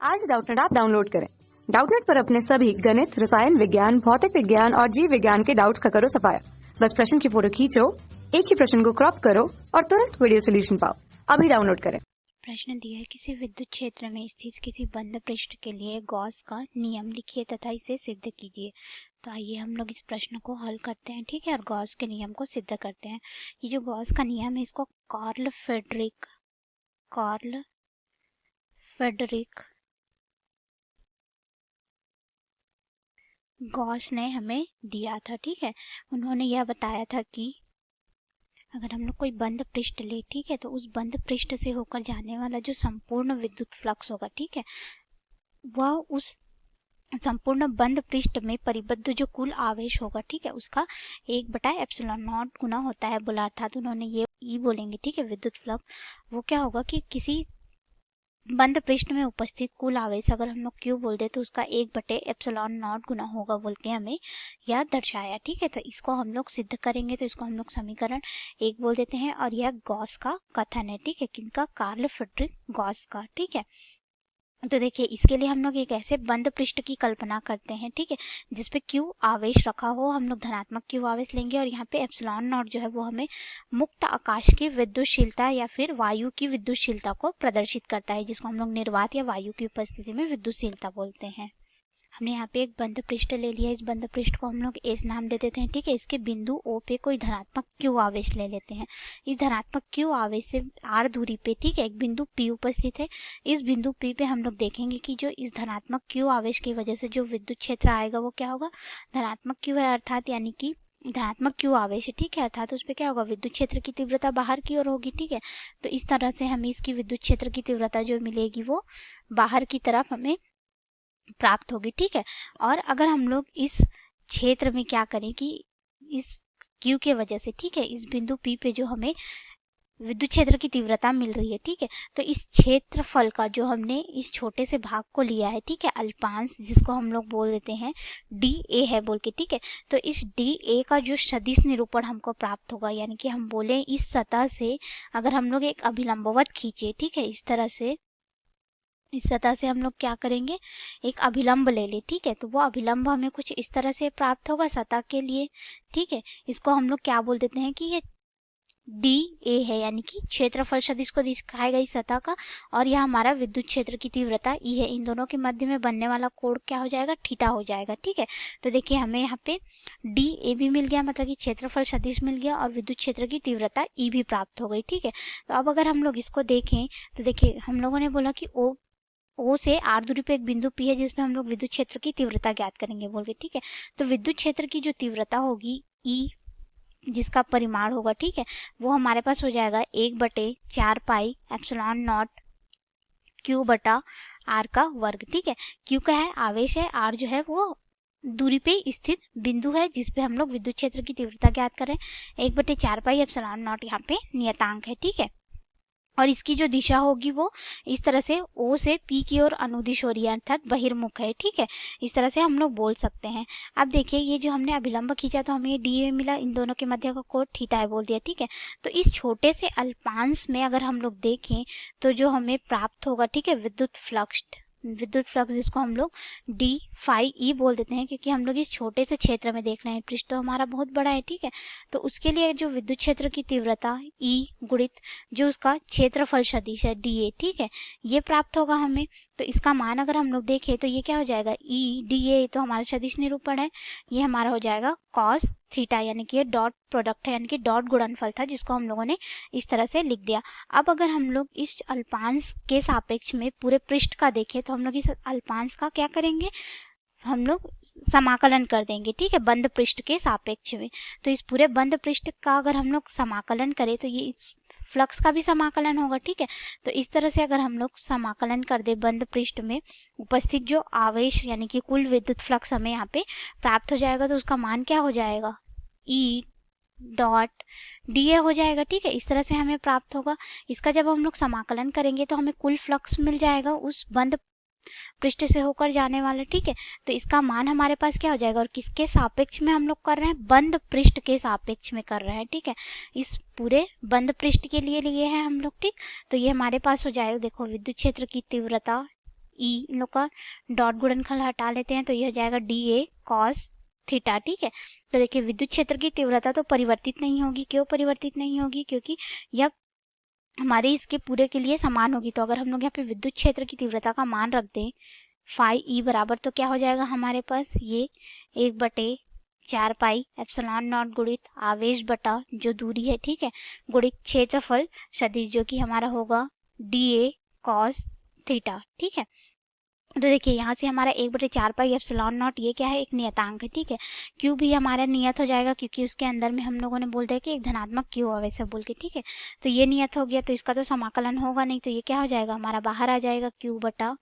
आज Doubtnut app download करें। Doubtnut पर अपने सभी गणित, रसायन विज्ञान, भौतिक विज्ञान और जीव विज्ञान के डाउट्स का करो सफाया। बस प्रश्न की फोटो खींचो, एक ही प्रश्न को क्रॉप करो और तुरंत वीडियो सोल्यूशन पाओ। अभी डाउनलोड करें। प्रश्न दिया है, किसी विद्युत क्षेत्र में स्थित किसी बंद पृष्ठ के लिए गॉस का नियम लिखिए तथा इसे सिद्ध कीजिए। तो आइए हम लोग इस प्रश्न को हल करते हैं, ठीक है, और गॉस के नियम को सिद्ध करते हैं। ये जो गॉस का नियम है इसको कार्ल फ्रेडरिक गॉस ने हमें दिया था, ठीक है। उन्होंने यह बताया था कि अगर हम लोग कोई बंद पृष्ठ ले, ठीक है, तो उस बंद पृष्ठ से होकर जाने वाला जो संपूर्ण विद्युत फ्लक्स होगा, ठीक है, वह उस संपूर्ण बंद पृष्ठ में परिबद्ध जो कुल आवेश होगा, ठीक है, उसका 1/ε0 गुना होता है बोला। अर्थात उन्होंने ये ई बोलेंगे, ठीक है, विद्युत फ्लक्स वो क्या होगा कि किसी बंद पृष्ठ में उपस्थित कुल आवेश अगर हम लोग क्यू बोल दे तो उसका 1/ε0 गुना होगा बोल के हमें यह दर्शाया, ठीक है। तो इसको हम लोग सिद्ध करेंगे, तो इसको हम लोग समीकरण 1 बोल देते हैं और यह गॉस का कथन है, ठीक है, किनका, कार्ल फ्रेडरिक गॉस का, ठीक है। तो देखिए इसके लिए हम लोग एक ऐसे बंद पृष्ठ की कल्पना करते हैं, ठीक है, जिसपे क्यू आवेश रखा हो। हम लोग धनात्मक क्यू आवेश लेंगे और यहाँ पे ε0 जो है वो हमें मुक्त आकाश की विद्युतशीलता या फिर वायु की विद्युतशीलता को प्रदर्शित करता है, जिसको हम लोग निर्वात या वायु की उपस्थिति में विद्युतशीलता बोलते हैं। हमने यहाँ पे एक बंद पृष्ठ ले लिया, इस बंद पृष्ठ को हम लोग एस नाम दे देते हैं, ठीक है। इसके बिंदु ओ पे कोई धनात्मक क्यू आवेश ले लेते हैं। इस धनात्मक क्यू आवेश से आर दूरी पे, ठीक है, एक बिंदु पी उपस्थित है। इस बिंदु पी पे हम लोग देखेंगे कि जो इस धनात्मक क्यू आवेश की वजह से जो विद्युत क्षेत्र आएगा वो क्या होगा, धनात्मक क्यू है, अर्थात यानी कि धनात्मक क्यू आवेश है, ठीक है, अर्थात उस पर क्या होगा, विद्युत क्षेत्र की तीव्रता बाहर की ओर होगी, ठीक है। तो इस तरह से हमें इसकी विद्युत क्षेत्र की तीव्रता जो मिलेगी वो बाहर की तरफ हमें प्राप्त होगी, ठीक है। और अगर हम लोग इस क्षेत्र में क्या करें कि इस Q के वजह से, ठीक है, इस बिंदु P पे जो हमें विद्युत क्षेत्र की तीव्रता मिल रही है, ठीक है, तो इस क्षेत्रफल का जो हमने इस छोटे से भाग को लिया है, ठीक है, अल्पांश, जिसको हम लोग बोल देते हैं dA है बोल के, ठीक है। तो इस dA का जो सदिश निरूपण हमको प्राप्त होगा, यानी कि हम बोले इस सतह से अगर हम लोग एक अभिलंबवत खींचे, ठीक है, इस तरह से इस सतह से हम लोग क्या करेंगे, एक अभिलंब ले ले, ठीक है। तो वो अभिलंब हमें कुछ इस तरह से प्राप्त होगा सतह के लिए, ठीक है। इसको हम लोग क्या बोल देते हैं कि ये dA है, यानी कि क्षेत्रफल सदिश को दिखाएगा इस सतह का, और यह हमारा विद्युत क्षेत्र की तीव्रता E है। इन दोनों के मध्य में बनने वाला कोण क्या हो जाएगा, थीटा हो जाएगा, ठीक है। तो देखिए हमें यहाँ पे dA भी मिल गया, मतलब कि क्षेत्रफल सदिश मिल गया, और विद्युत क्षेत्र की तीव्रता E भी प्राप्त हो गई, ठीक है। तो अब अगर हम लोग इसको देखें तो देखिए हम लोगों ने बोला कि O से आर दूरी पे एक बिंदु P है जिसपे हम लोग विद्युत क्षेत्र की तीव्रता ज्ञात करेंगे बोल के, ठीक है। तो विद्युत क्षेत्र की जो तीव्रता होगी E, जिसका परिमाण होगा, ठीक है, वो हमारे पास हो जाएगा 1/4πε0 Q बटा R का वर्ग, ठीक है। Q का है आवेश है, R जो है वो दूरी पे स्थित बिंदु है जिसपे हम लोग विद्युत क्षेत्र की तीव्रता ज्ञात करें। 1/4πε0 यहाँ पे नियतांक है, ठीक है। और इसकी जो दिशा होगी वो इस तरह से O से P की ओर अनुदिश हो रही है, अर्थात बहिर्मुख है, ठीक है। इस तरह से हम लोग बोल सकते हैं। अब देखिए ये जो हमने अभिलंब खींचा तो हमें ये dA मिला, इन दोनों के मध्य का कोण थीटा है बोल दिया, ठीक है। तो इस छोटे से अल्पांश में अगर हम लोग देखें तो जो हमें प्राप्त होगा, ठीक है, विद्युत फ्लक्स जिसको हम लोग d phi e बोल देते हैं, क्योंकि हम लोग इस छोटे से क्षेत्र में देख रहे हैं, पृष्ठ तो हमारा बहुत बड़ा है, ठीक है। तो उसके लिए जो विद्युत क्षेत्र की तीव्रता E गुणित जो उसका क्षेत्रफल सदिश है dA, ठीक है, ये प्राप्त होगा हमें। तो इसका मान अगर हम लोग देखें तो ये क्या हो जाएगा, E dA तो हमारा सदिश निरूपण है, ये हमारा हो जाएगा cos थीटा, यानी कि ये डॉट प्रोडक्ट है, यानी कि डॉट गुणनफल था जिसको हम लोगों ने इस तरह से लिख दिया। अब अगर हम लोग इस अल्पांश के सापेक्ष में पूरे पृष्ठ का देखें तो हम लोग इस अल्पांश का क्या करेंगे, हम लोग समाकलन कर देंगे, ठीक है, बंद पृष्ठ के सापेक्ष में। तो इस पूरे बंद पृष्ठ का अगर हम लोग समाकलन करें तो ये इस फ्लक्स का भी समाकलन होगा, ठीक है। तो इस तरह से अगर हम लोग समाकलन कर दे बंद पृष्ठ में उपस्थित जो आवेश यानी कि कुल विद्युत फ्लक्स हमें यहाँ पे प्राप्त हो जाएगा, तो उसका मान क्या हो जाएगा, E डॉट dA हो जाएगा, ठीक है। इस तरह से हमें प्राप्त होगा। इसका जब हम लोग समाकलन करेंगे तो हमें कुल फ्लक्स मिल जाएगा उस बंद पृष्ठ से होकर जाने वाला, ठीक है। तो इसका मान हमारे पास क्या हो जाएगा, और किसके सापेक्ष में हम लोग कर रहे हैं, बंद पृष्ठ के सापेक्ष में कर रहे हैं, ठीक है। इस पूरे बंद पृष्ठ के लिए लिए हैं हम लोग, ठीक। तो ये हमारे पास हो जाएगा, देखो विद्युत क्षेत्र की तीव्रता ई, इन लोग का डॉट गुणनफल हटा लेते हैं तो ये हो जाएगा डी ए कॉस थीटा। ठीक है, तो देखिए विद्युत क्षेत्र की तीव्रता तो परिवर्तित नहीं होगी। क्यों परिवर्तित नहीं होगी? क्योंकि यह हमारे इसके पूरे के लिए समान होगी। तो अगर हम लोग यहाँ पे विद्युत क्षेत्र की तीव्रता का मान रख दें फाई ई बराबर, तो क्या हो जाएगा हमारे पास ये 1/4 पाई एप्सिलॉन नॉट गुणित आवेश बटा जो दूरी है, ठीक है, गुणित क्षेत्रफल सदिश जो कि हमारा होगा डी ए कॉस थीटा। ठीक है, तो देखिए यहाँ से हमारा 1/4 पाई एप्सिलॉन नॉट ये क्या है? एक नियतांक है। ठीक है, क्यू भी हमारा नियत हो जाएगा क्योंकि उसके अंदर में हम लोगों ने बोल दिया कि एक धनात्मक क्यू है वैसे बोल के। ठीक है, तो ये नियत हो गया, तो इसका तो समाकलन होगा नहीं, तो ये क्या हो जाएगा हमारा? बाहर आ जाएगा क्यू बटा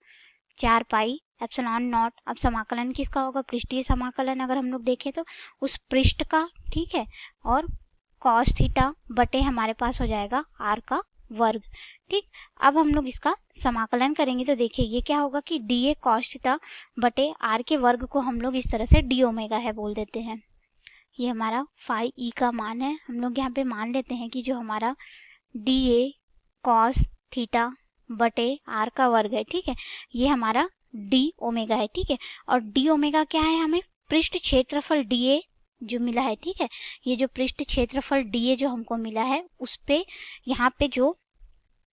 4 पाई एप्सिलॉन नॉट। अब समाकलन किसका होगा? पृष्ठीय समाकलन अगर हम लोग देखें तो उस पृष्ठ का। ठीक है, और कॉस थीटा बटे हमारे पास हो जाएगा आर का वर्ग। ठीक, अब हम लोग इसका समाकलन करेंगे तो देखिए ये क्या होगा कि डी ए कॉस थीटा बटे आर के वर्ग को हम लोग इस तरह से डी ओमेगा है बोल देते हैं। ये हमारा फाई ई का मान है। हम लोग यहाँ पे मान लेते हैं कि जो हमारा डी ए कॉस थीटा बटे आर का वर्ग है, ठीक है, ये हमारा डी ओमेगा है। ठीक है, और डी ओमेगा क्या है? हमें पृष्ठ क्षेत्रफल डी ए जो मिला है। ठीक है, ये जो पृष्ठ क्षेत्रफल डी ए जो हमको मिला है उस पे यहाँ पे जो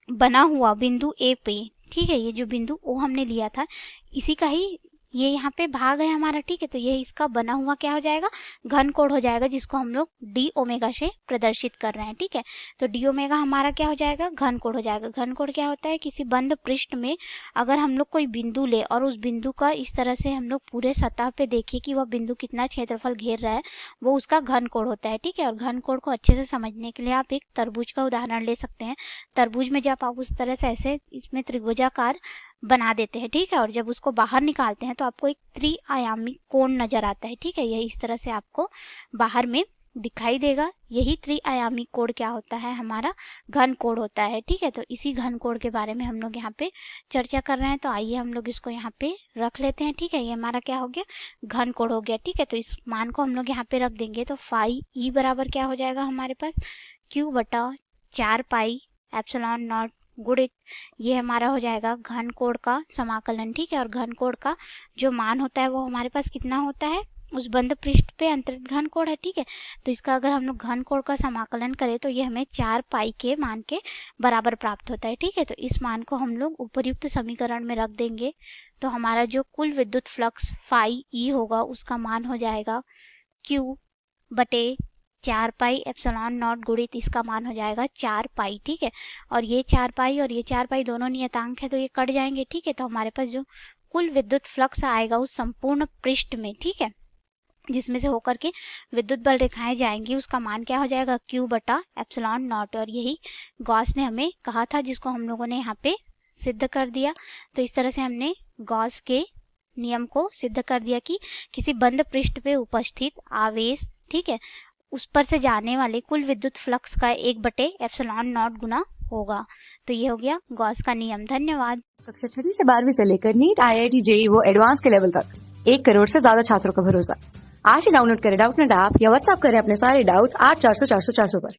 बना हुआ बिंदु ए पे, ठीक है, ये जो बिंदु ओ हमने लिया था इसी का ही ये यहाँ पे भाग है हमारा। ठीक है, तो ये इसका बना हुआ क्या हो जाएगा? घन कोण हो जाएगा, जिसको हम लोग डी ओमेगा से प्रदर्शित कर रहे हैं। ठीक है, तो डी ओमेगा हमारा क्या हो जाएगा? घन कोण हो जाएगा। घन कोण क्या होता है? किसी बंद पृष्ठ में अगर हम लोग कोई बिंदु ले और उस बिंदु का इस तरह से हम लोग पूरे सतह पे देखें कि वह बिंदु कितना क्षेत्रफल घेर रहा है, वो उसका घन कोण होता है। ठीक है, और घन कोण को अच्छे से समझने के लिए आप एक तरबूज का उदाहरण ले सकते हैं। तरबूज में जब आप उस तरह से ऐसे इसमें त्रिभुजाकार बना देते हैं, ठीक है, और जब उसको बाहर निकालते हैं तो आपको एक त्रिआयामी कोण नजर आता है। ठीक है, यही इस तरह से आपको बाहर में दिखाई देगा। यही त्रिआयामी कोण क्या होता है? हमारा घन कोण होता है। ठीक है, तो इसी घन कोण के बारे में हम लोग यहाँ पे चर्चा कर रहे हैं। तो आइए हम लोग इसको यहाँ पे रख लेते हैं। ठीक है, ये हमारा क्या हो गया? घन कोण हो गया। ठीक है, तो इस मान को हम लोग यहाँ पे रख देंगे तो फाई ई बराबर क्या हो जाएगा हमारे पास? क्यू बटा 4 पाई एप्सिलॉन नॉट गुणित ये हमारा हो जाएगा घन कोण का समाकलन। ठीक है, और घन कोण का जो मान होता है वो हमारे पास कितना होता है? उस बंद पृष्ठ पे अंतरित घन कोण है। ठीक है, तो इसका अगर हम लोग घन कोण का समाकलन करें तो ये हमें 4 पाई के मान के बराबर प्राप्त होता है। ठीक है, तो इस मान को हम लोग उपर्युक्त समीकरण में रख देंगे तो हमारा जो कुल विद्युत फ्लक्स फाई ई होगा उसका मान हो जाएगा क्यू बटे 4 पाई एप्सिलॉन नॉट गुणित इसका मान हो जाएगा 4 पाई। ठीक है, और ये 4 पाई और ये 4 पाई दोनों नियतांक है तो ये कट जाएंगे। ठीक है, तो हमारे पास जो कुल विद्युत फ्लक्स आएगा उस संपूर्ण पृष्ठ में, ठीक है, जिसमें से होकर के विद्युत बल रेखाएं जाएंगी, उसका मान क्या हो जाएगा? क्यू बटा एप्सिलॉन नॉट। और यही गॉस ने हमें कहा था जिसको हम लोगों ने यहाँ पे सिद्ध कर दिया। तो इस तरह से हमने गॉस के नियम को सिद्ध कर दिया कि किसी बंद पृष्ठ पे उपस्थित आवेश, ठीक है, उस पर से जाने वाले कुल विद्युत फ्लक्स का 1/एप्सिलॉन नॉट गुना होगा। तो ये हो गया गॉस का नियम। धन्यवाद। कक्षा 6 से 12वीं से लेकर नीट, IIT, JEE वो एडवांस के लेवल तक 1 करोड़ से ज्यादा छात्रों का भरोसा। आज ही डाउनलोड करें डाउटनेट ऐप या व्हाट्सएप करें अपने सारे डाउट्स 8400 400 400 पर।